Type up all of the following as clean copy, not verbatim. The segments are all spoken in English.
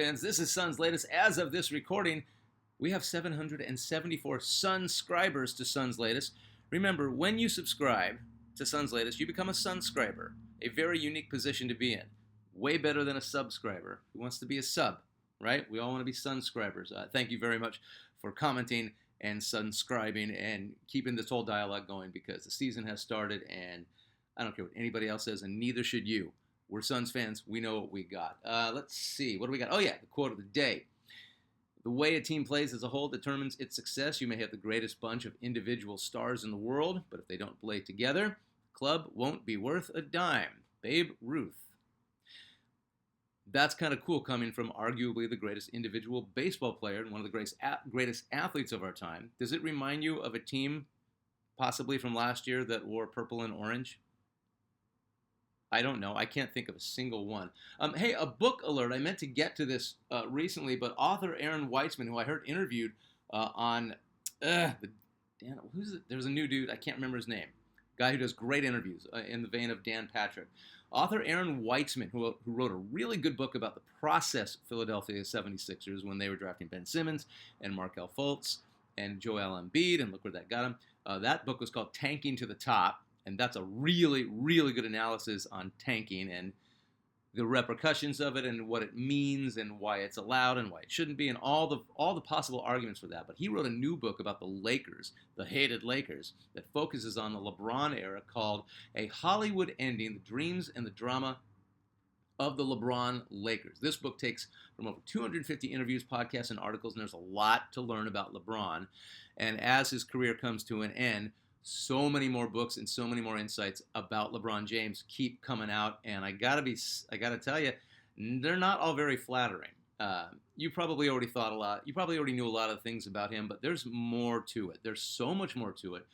Fans, this is Sun's latest. As of this recording, we have 774 Sunscribers to Sun's latest. Remember, when you subscribe to Sun's latest, you become a Sunscriber, a very unique position to be in. Way better than a subscriber who wants to be a sub, right? We all want to be Sunscribers. Thank you very much for commenting and subscribing and keeping this whole dialogue going, because the season has started and I don't care what anybody else says, and neither should you. We're Suns fans. We know what we got. Let's see. What do we got? Oh, yeah, the quote of the day. The way a team plays as a whole determines its success. You may have the greatest bunch of individual stars in the world, but if they don't play together, the club won't be worth a dime. Babe Ruth. That's kind of cool, coming from arguably the greatest individual baseball player and one of the greatest athletes of our time. Does it remind you of a team possibly from last year that wore purple and orange? I don't know. I can't think of a single one. Hey, a book alert. I meant to get to this recently, but author Aaron Weitzman, who I heard interviewed on who's it? There's a new dude. I can't remember his name. Guy who does great interviews in the vein of Dan Patrick. Author Aaron Weitzman, who wrote a really good book about the process Philadelphia 76ers when they were drafting Ben Simmons and Markelle Fultz and Joel Embiid, and look where that got him. That book was called Tanking to the Top. And that's a really, really good analysis on tanking and the repercussions of it and what it means and why it's allowed and why it shouldn't be and all the possible arguments for that. But he wrote a new book about the Lakers, the hated Lakers, that focuses on the LeBron era, called A Hollywood Ending, the Dreams and the Drama of the LeBron Lakers. This book takes from over 250 interviews, podcasts, and articles, and there's a lot to learn about LeBron. And as his career comes to an end, so many more books and so many more insights about LeBron James keep coming out, and I gotta tell you, they're not all very flattering. You probably already thought a lot. You probably already knew a lot of things about him, but there's more to it. There's so much more to it.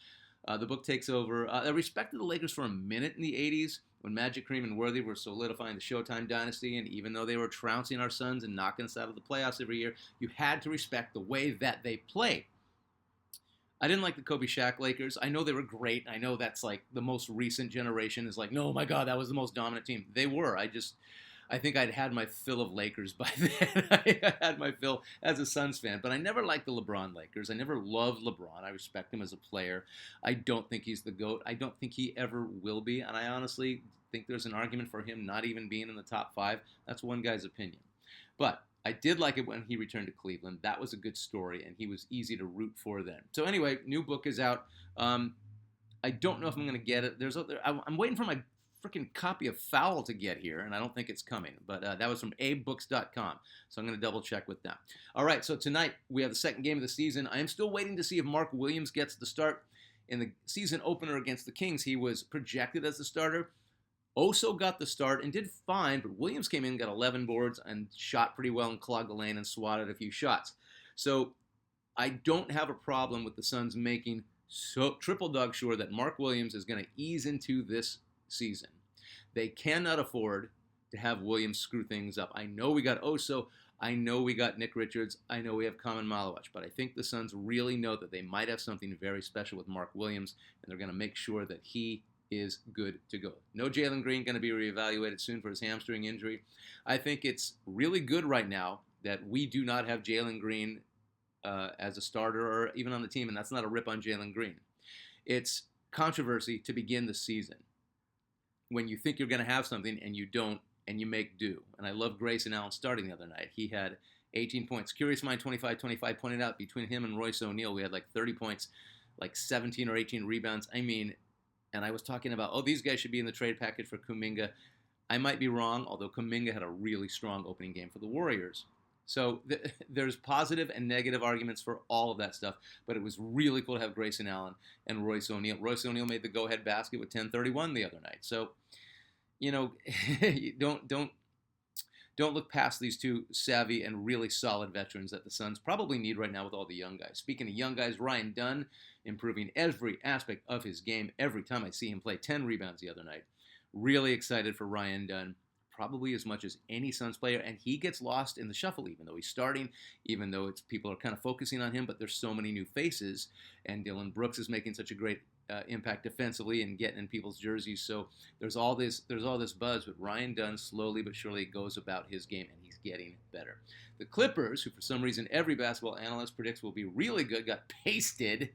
The book takes over. I respected the Lakers for a minute in the 80s when Magic, Kareem, and Worthy were solidifying the Showtime dynasty, and even though they were trouncing our Suns and knocking us out of the playoffs every year, you had to respect the way that they played. I didn't like the Kobe Shaq Lakers. I know they were great. I know that's like the most recent generation is like, no, my God, that was the most dominant team. They were. I think I'd had my fill of Lakers by then. I had my fill as a Suns fan. But I never liked the LeBron Lakers. I never loved LeBron. I respect him as a player. I don't think he's the GOAT. I don't think he ever will be. And I honestly think there's an argument for him not even being in the top 5. That's one guy's opinion. But I did like it when he returned to Cleveland. That was a good story, and he was easy to root for then. So anyway, new book is out. I don't know if I'm going to get it. I'm waiting for my freaking copy of Foul to get here, and I don't think it's coming. But that was from abebooks.com, so I'm going to double check with them. All right, so tonight we have the second game of the season. I am still waiting to see if Mark Williams gets the start. In the season opener against the Kings, he was projected as the starter. Oso got the start and did fine, but Williams came in, got 11 boards, and shot pretty well and clogged the lane and swatted a few shots. So I don't have a problem with the Suns making triple dog sure that Mark Williams is going to ease into this season. They cannot afford to have Williams screw things up. I know we got Oso. I know we got Nick Richards. I know we have Kaman Malawich. But I think the Suns really know that they might have something very special with Mark Williams, and they're going to make sure that he is good to go. No Jalen Green, going to be reevaluated soon for his hamstring injury. I think it's really good right now that we do not have Jalen Green as a starter or even on the team, and that's not a rip on Jalen Green. It's controversy to begin the season when you think you're going to have something and you don't, and you make do. And I love Grayson Allen starting the other night. He had 18 points. Curious Mind 25-25 pointed out between him and Royce O'Neal, we had like 30 points, like 17 or 18 rebounds. I mean, and I was talking about, these guys should be in the trade package for Kuminga. I might be wrong, although Kuminga had a really strong opening game for the Warriors. So there's positive and negative arguments for all of that stuff, but it was really cool to have Grayson Allen and Royce O'Neal. Royce O'Neal made the go-ahead basket with 10:31 the other night. So, don't look past these two savvy and really solid veterans that the Suns probably need right now with all the young guys. Speaking of young guys, Ryan Dunn improving every aspect of his game every time I see him play. 10 rebounds the other night. Really excited for Ryan Dunn, probably as much as any Suns player, and he gets lost in the shuffle even though he's starting, even though people are kind of focusing on him, but there's so many new faces, and Dylan Brooks is making such a great impact defensively and getting in people's jerseys. So there's all this buzz, but Ryan Dunn slowly but surely goes about his game, and he's getting better. The Clippers, who for some reason every basketball analyst predicts will be really good, got pasted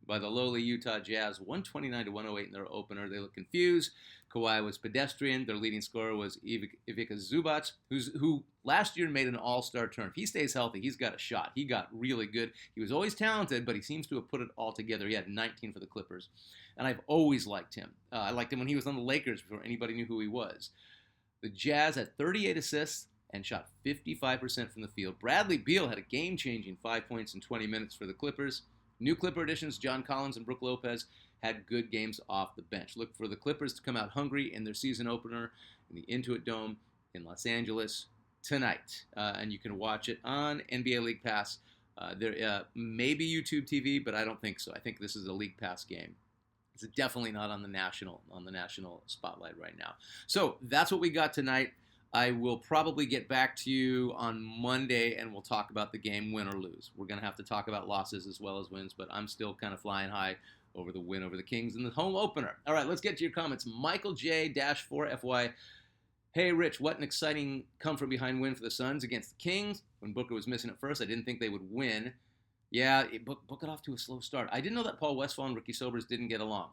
by the lowly Utah Jazz, 129-108 in their opener. They look confused. Kawhi was pedestrian. Their leading scorer was Ivica Zubac, who last year made an all-star turn. If he stays healthy, he's got a shot. He got really good. He was always talented, but he seems to have put it all together. He had 19 for the Clippers, and I've always liked him. I liked him when he was on the Lakers before anybody knew who he was. The Jazz had 38 assists and shot 55% from the field. Bradley Beal had a game-changing 5 points in 20 minutes for the Clippers. New Clipper additions, John Collins and Brook Lopez, had good games off the bench. Look for the Clippers to come out hungry in their season opener in the Intuit Dome in Los Angeles tonight. And you can watch it on NBA League Pass. There may be YouTube TV, but I don't think so. I think this is a League Pass game. It's definitely not on the national spotlight right now. So that's what we got tonight. I will probably get back to you on Monday, and we'll talk about the game, win or lose. We're going to have to talk about losses as well as wins, but I'm still kind of flying high over the win over the Kings in the home opener. All right, let's get to your comments. Michael J-4FY. Hey, Rich, what an exciting come-from-behind win for the Suns against the Kings. When Booker was missing at first, I didn't think they would win. Yeah, Book got off to a slow start. I didn't know that Paul Westphal and Ricky Sobers didn't get along.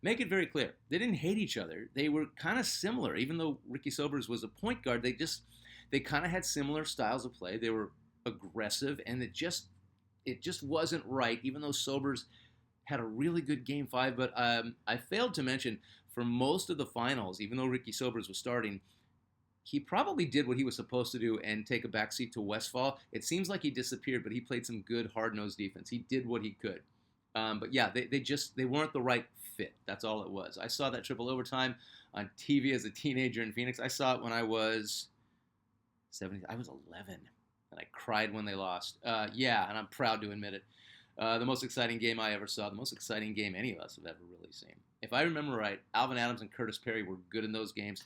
Make it very clear. They didn't hate each other. They were kind of similar. Even though Ricky Sobers was a point guard, they kind of had similar styles of play. They were aggressive, and it just wasn't right, even though Sobers had a really good Game 5. But I failed to mention, for most of the finals, even though Ricky Sobers was starting, he probably did what he was supposed to do and take a backseat to Westphal. It seems like he disappeared, but he played some good hard-nosed defense. He did what he could. But yeah, they weren't the right fit. That's all it was. I saw that triple overtime on TV as a teenager in Phoenix. I saw it when I was 70. I was 11, and I cried when they lost. Yeah, and I'm proud to admit it. The most exciting game I ever saw. The most exciting game any of us have ever really seen. If I remember right, Alvin Adams and Curtis Perry were good in those games.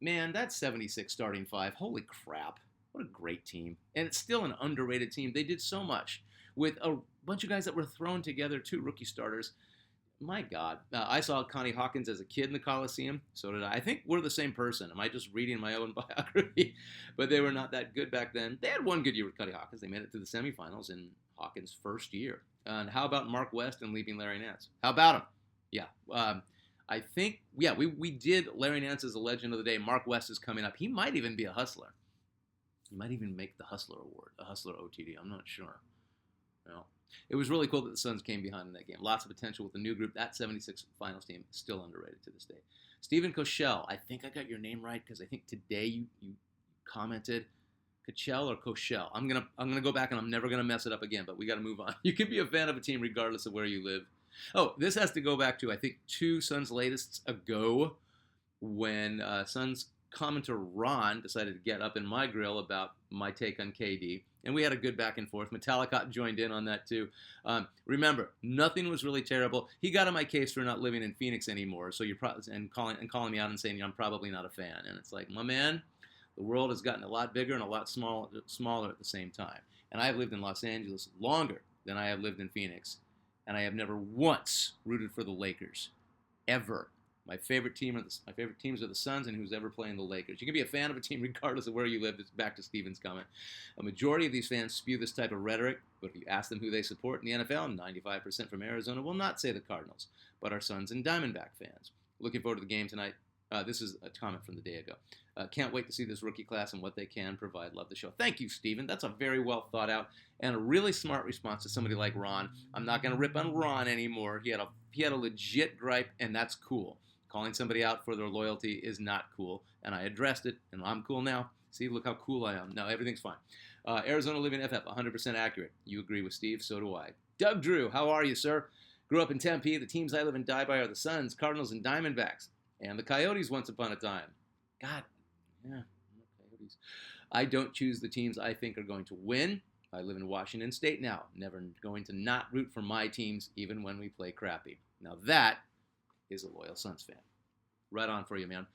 Man, that 76 starting five, holy crap. What a great team. And it's still an underrated team. They did so much with a bunch of guys that were thrown together, 2 rookie starters. My God. I saw Connie Hawkins as a kid in the Coliseum. So did I. I think we're the same person. Am I just reading my own biography? But they were not that good back then. They had one good year with Connie Hawkins. They made it to the semifinals in Hawkins' first year. And how about Mark West and leaving Larry Nance? How about him? Yeah. I think, yeah, we did Larry Nance as a legend of the day. Mark West is coming up. He might even be a Hustler. He might even make the Hustler Award, a Hustler OTD. I'm not sure. Well, it was really cool that the Suns came behind in that game. Lots of potential with the new group. That 76 finals team is still underrated to this day. Stephen Koshel, I think I got your name right because I think today you commented Kochel or Koshel. I'm gonna go back and I'm never gonna mess it up again. But we got to move on. You can be a fan of a team regardless of where you live. Oh, this has to go back to, I think, 2 Suns latest ago when Suns commenter Ron decided to get up in my grill about my take on KD. And we had a good back and forth. Metallica joined in on that too. Remember, nothing was really terrible. He got on my case for not living in Phoenix anymore. So you're calling me out and saying I'm probably not a fan. And it's like, my man, the world has gotten a lot bigger and a lot smaller at the same time. And I have lived in Los Angeles longer than I have lived in Phoenix. And I have never once rooted for the Lakers, ever. My favorite teams are the Suns and who's ever playing the Lakers. You can be a fan of a team regardless of where you live. It's back to Steven's comment. A majority of these fans spew this type of rhetoric, but if you ask them who they support in the NFL, 95% from Arizona will not say the Cardinals, but are Suns and Diamondback fans. Looking forward to the game tonight. This is a comment from the day ago. Can't wait to see this rookie class and what they can provide. Love the show. Thank you, Steven. That's a very well thought out and a really smart response to somebody like Ron. I'm not going to rip on Ron anymore. He had a legit gripe, and that's cool. Calling somebody out for their loyalty is not cool, and I addressed it, and I'm cool now. See, look how cool I am. No, everything's fine. Arizona Living FF, 100% accurate. You agree with Steve, so do I. Doug Drew, how are you, sir? Grew up in Tempe. The teams I live and die by are the Suns, Cardinals, and Diamondbacks, and the Coyotes once upon a time. God, yeah, Coyotes. I don't choose the teams I think are going to win. I live in Washington State now. Never going to not root for my teams, even when we play crappy. Now that is a loyal Suns fan. Right on for you, man.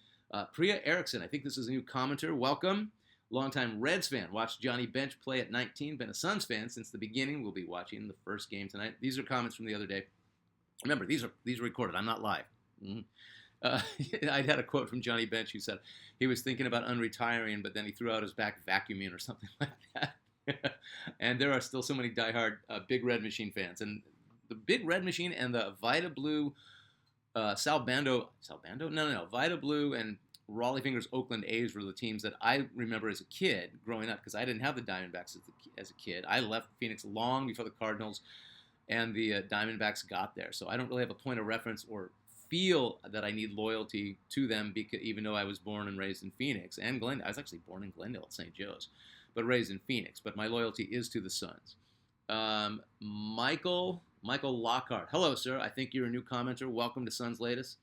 Priya Erickson, I think this is a new commenter. Welcome. Longtime Reds fan. Watched Johnny Bench play at 19. Been a Suns fan since the beginning. We'll be watching the first game tonight. These are comments from the other day. Remember, these are recorded. I'm not live. Mm-hmm. Uh, I had a quote from Johnny Bench who said he was thinking about unretiring, but then he threw out his back vacuuming or something like that. And there are still so many diehard Big Red Machine fans. And the Big Red Machine and the Vita Blue, Salbando? No. Vita Blue and Raleigh Fingers Oakland A's were the teams that I remember as a kid growing up because I didn't have the Diamondbacks as a kid. I left Phoenix long before the Cardinals and the Diamondbacks got there. So I don't really have a point of reference or feel that I need loyalty to them because even though I was born and raised in Phoenix and Glendale. I was actually born in Glendale at St. Joe's, but raised in Phoenix. But my loyalty is to the Suns. Michael Lockhart. Hello, sir. I think you're a new commenter. Welcome to Suns Latest.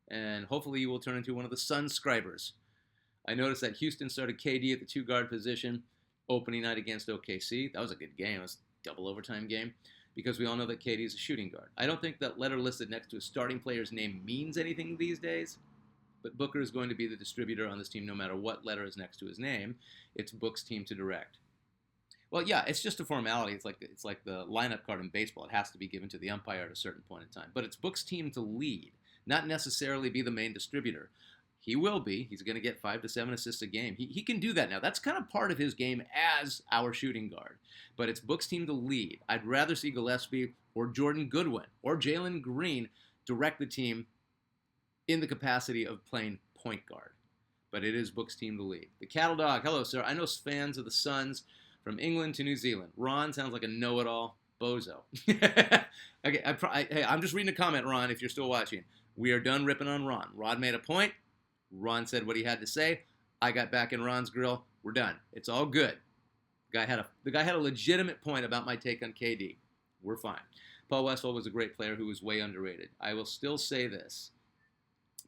And hopefully you will turn into one of the Sunscribers. I noticed that Houston started KD at the two-guard position opening night against OKC. That was a good game. It was a double overtime game because we all know that KD is a shooting guard. I don't think that letter listed next to a starting player's name means anything these days, but Booker is going to be the distributor on this team no matter what letter is next to his name. It's Book's team to direct. Well, yeah, it's just a formality. It's like the lineup card in baseball. It has to be given to the umpire at a certain point in time. But it's Book's team to lead, not necessarily be the main distributor. He will be. He's going to get 5 to 7 assists a game. He can do that now. That's kind of part of his game as our shooting guard. But it's Book's team to lead. I'd rather see Gillespie or Jordan Goodwin or Jalen Green direct the team in the capacity of playing point guard. But it is Book's team to lead. The Cattle Dog. Hello, sir. I know fans of the Suns from England to New Zealand. Ron sounds like a know-it-all bozo. Okay, hey, I'm just reading a comment, Ron, if you're still watching. We are done ripping on Ron. Rod made a point. Ron said what he had to say. I got back in Ron's grill. We're done. It's all good. The guy had a legitimate point about my take on KD. We're fine. Paul Westphal was a great player who was way underrated. I will still say this.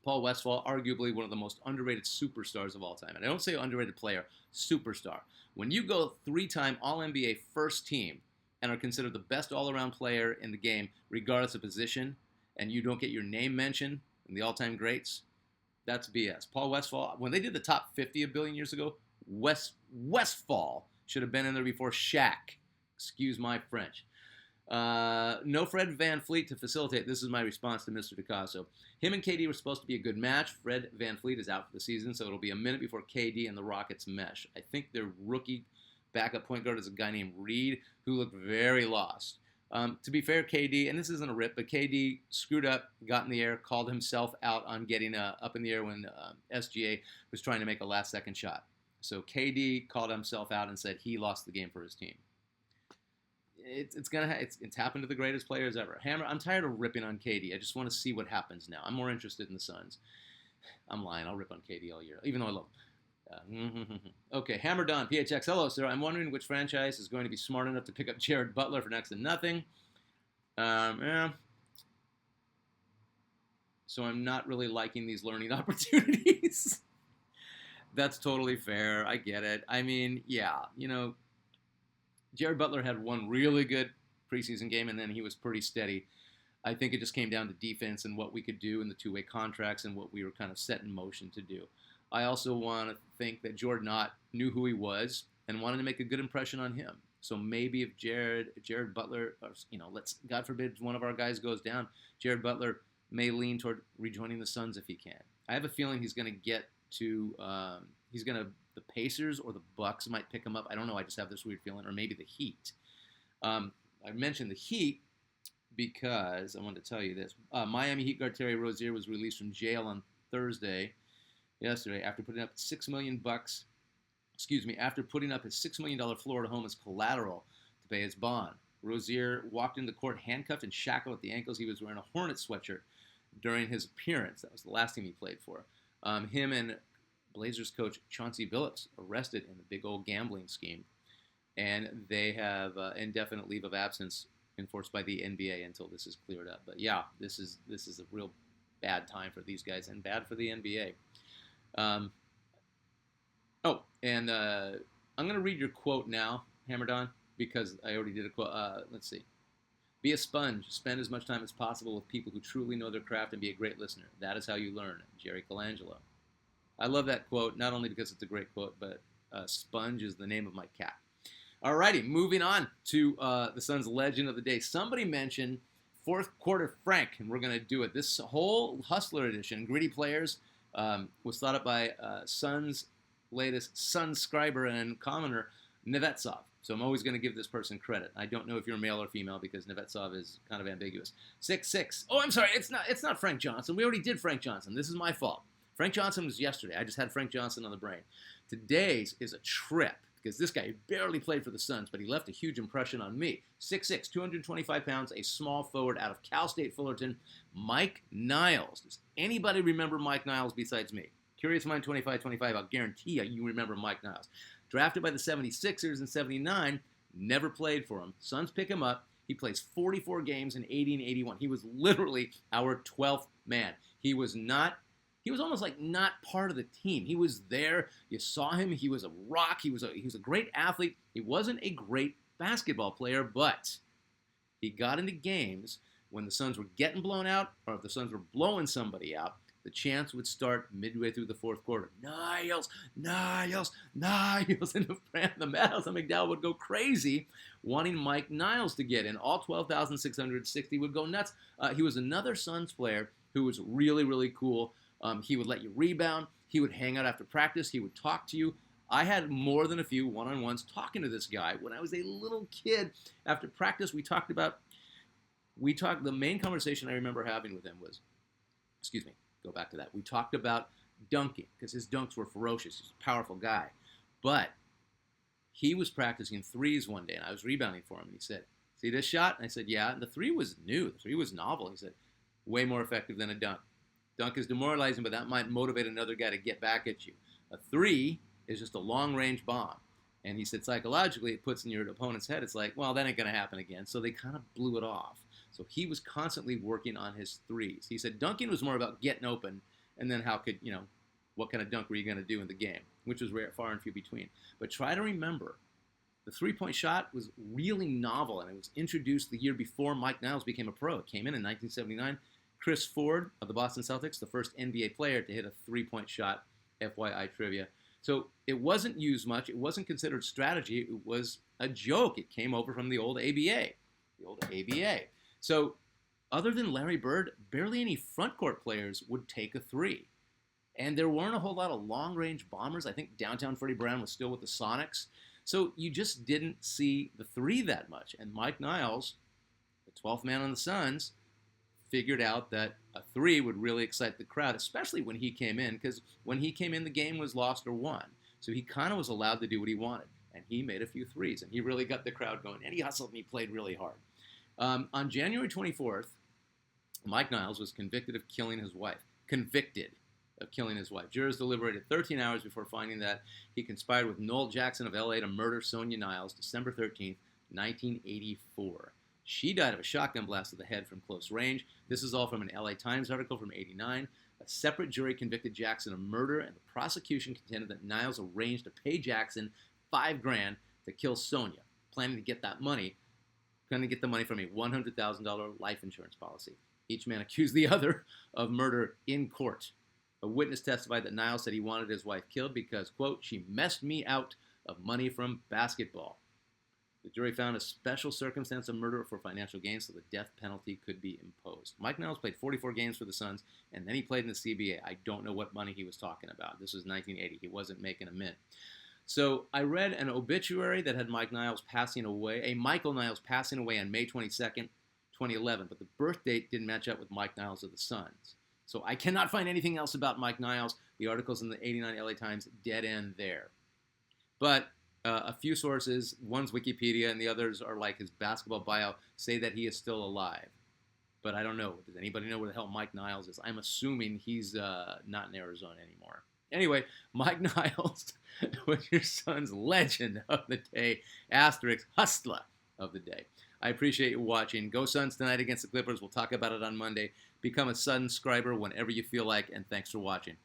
Paul Westphal, arguably one of the most underrated superstars of all time. And I don't say underrated player, superstar. When you go 3-time All-NBA first team and are considered the best all-around player in the game, regardless of position, and you don't get your name mentioned in the all-time greats, that's BS. Paul Westphal, when they did the top 50 a billion years ago, Westphal should have been in there before Shaq. Excuse my French. No Fred VanVleet to facilitate. This is my response to Mr. DiCasso. Him and KD were supposed to be a good match. Fred VanVleet is out for the season, so it'll be a minute before KD and the Rockets mesh. I think their rookie backup point guard is a guy named Reed, who looked very lost. To be fair, KD, and this isn't a rip, but KD screwed up, got in the air, called himself out on getting up in the air when SGA was trying to make a last-second shot. So KD called himself out and said he lost the game for his team. It's happened to the greatest players ever. Hammer, I'm tired of ripping on KD. I just want to see what happens now. I'm more interested in the Suns. I'm lying. I'll rip on KD all year, even though I love him. Okay, Hammer Don, PHX. Hello, sir. I'm wondering which franchise is going to be smart enough to pick up Jared Butler for next to nothing. Yeah. So I'm not really liking these learning opportunities. That's totally fair. I get it. I mean, yeah, Jared Butler had one really good preseason game, and then he was pretty steady. I think it just came down to defense and what we could do in the two-way contracts and what we were kind of set in motion to do. I also want to think that Jordan Ott knew who he was and wanted to make a good impression on him. So maybe if Jared Butler, God forbid one of our guys goes down, Jared Butler may lean toward rejoining the Suns if he can. I have a feeling he's going to get to the Pacers or the Bucks might pick him up. I don't know. I just have this weird feeling, or maybe the Heat. I mentioned the Heat because I wanted to tell you this. Miami Heat guard Terry Rozier was released from jail on yesterday, after putting up $6 million. After putting up his $6 million Florida home as collateral to pay his bond. Rozier walked into the court handcuffed and shackled at the ankles. He was wearing a Hornets sweatshirt during his appearance. That was the last team he played for. Him and Blazers coach Chauncey Billups arrested in the big old gambling scheme, and they have indefinite leave of absence enforced by the NBA until this is cleared up. But yeah, this is a real bad time for these guys and bad for the NBA. I'm going to read your quote now, Hammerdon, because I already did a quote. Let's see. Be a sponge. Spend as much time as possible with people who truly know their craft and be a great listener. That is how you learn. Jerry Colangelo. I love that quote, not only because it's a great quote, but Sponge is the name of my cat. All righty, moving on to the Suns' legend of the day. Somebody mentioned fourth quarter Frank, and we're going to do it. This whole Hustler edition, Gritty Players, was thought up by Sun's latest Sunscriber and commenter, Nevetsov. So I'm always going to give this person credit. I don't know if you're male or female because Nevetsov is kind of ambiguous. 6-6. Oh, I'm sorry. It's not Frank Johnson. We already did Frank Johnson. This is my fault. Frank Johnson was yesterday. I just had Frank Johnson on the brain. Today's is a trip because this guy barely played for the Suns, but he left a huge impression on me. 6'6", 225 pounds, a small forward out of Cal State Fullerton, Mike Niles. Does anybody remember Mike Niles besides me? Curious Mind 2525, I'll guarantee you remember Mike Niles. Drafted by the 76ers in 79, never played for him. Suns pick him up. He plays 44 games in 80 and 81. He was literally our 12th man. He was almost like not part of the team. He was there. You saw him. He was a rock. He was a great athlete. He wasn't a great basketball player, but he got into games when the Suns were getting blown out, or if the Suns were blowing somebody out, the chants would start midway through the fourth quarter. Niles, Niles, Niles. And the Madhouse and McDowell would go crazy wanting Mike Niles to get in. All 12,660 would go nuts. He was another Suns player who was really, really cool. He would let you rebound. He would hang out after practice. He would talk to you. I had more than a few one-on-ones talking to this guy when I was a little kid. After practice, the main conversation I remember having with him was, go back to that. We talked about dunking because his dunks were ferocious. He's a powerful guy. But he was practicing threes one day, and I was rebounding for him. And he said, see this shot? And I said, yeah. And the three was new. The three was novel. He said, way more effective than a dunk. Dunk is demoralizing, but that might motivate another guy to get back at you. A three is just a long-range bomb. And he said psychologically it puts in your opponent's head, it's like, well, that ain't going to happen again. So they kind of blew it off. So he was constantly working on his threes. He said dunking was more about getting open, and then what kind of dunk were you going to do in the game, which was rare, far and few between. But try to remember, the three-point shot was really novel, and it was introduced the year before Mike Niles became a pro. It came in 1979. Chris Ford of the Boston Celtics, the first NBA player to hit a three-point shot, FYI trivia. So it wasn't used much. It wasn't considered strategy. It was a joke. It came over from the old ABA. So other than Larry Bird, barely any front court players would take a three. And there weren't a whole lot of long-range bombers. I think downtown Freddie Brown was still with the Sonics. So you just didn't see the three that much. And Mike Niles, the 12th man on the Suns, figured out that a three would really excite the crowd, especially when he came in, because when he came in, the game was lost or won. So he kind of was allowed to do what he wanted, and he made a few threes, and he really got the crowd going, and he hustled and he played really hard. On January 24th, Mike Niles was convicted of killing his wife. Jurors deliberated 13 hours before finding that he conspired with Noel Jackson of L.A. to murder Sonia Niles December 13th, 1984. She died of a shotgun blast to the head from close range. This is all from an LA Times article from '89. A separate jury convicted Jackson of murder, and the prosecution contended that Niles arranged to pay Jackson $5,000 to kill Sonia, planning to get the money from a $100,000 life insurance policy. Each man accused the other of murder in court. A witness testified that Niles said he wanted his wife killed because, quote, she messed me out of money from basketball. The jury found a special circumstance of murder for financial gain, so the death penalty could be imposed. Mike Niles played 44 games for the Suns, and then he played in the CBA. I don't know what money he was talking about. This was 1980. He wasn't making a mint. So I read an obituary that had Michael Niles passing away on May 22nd, 2011, but the birth date didn't match up with Mike Niles of the Suns. So I cannot find anything else about Mike Niles. The articles in the '89 LA Times dead end there. But a few sources, one's Wikipedia and the others are like his basketball bio, say that he is still alive. But I don't know. Does anybody know where the hell Mike Niles is? I'm assuming he's not in Arizona anymore. Anyway, Mike Niles was your Suns legend of the day, asterisk hustler of the day. I appreciate you watching. Go Suns tonight against the Clippers. We'll talk about it on Monday. Become a Sunscriber whenever you feel like, and thanks for watching.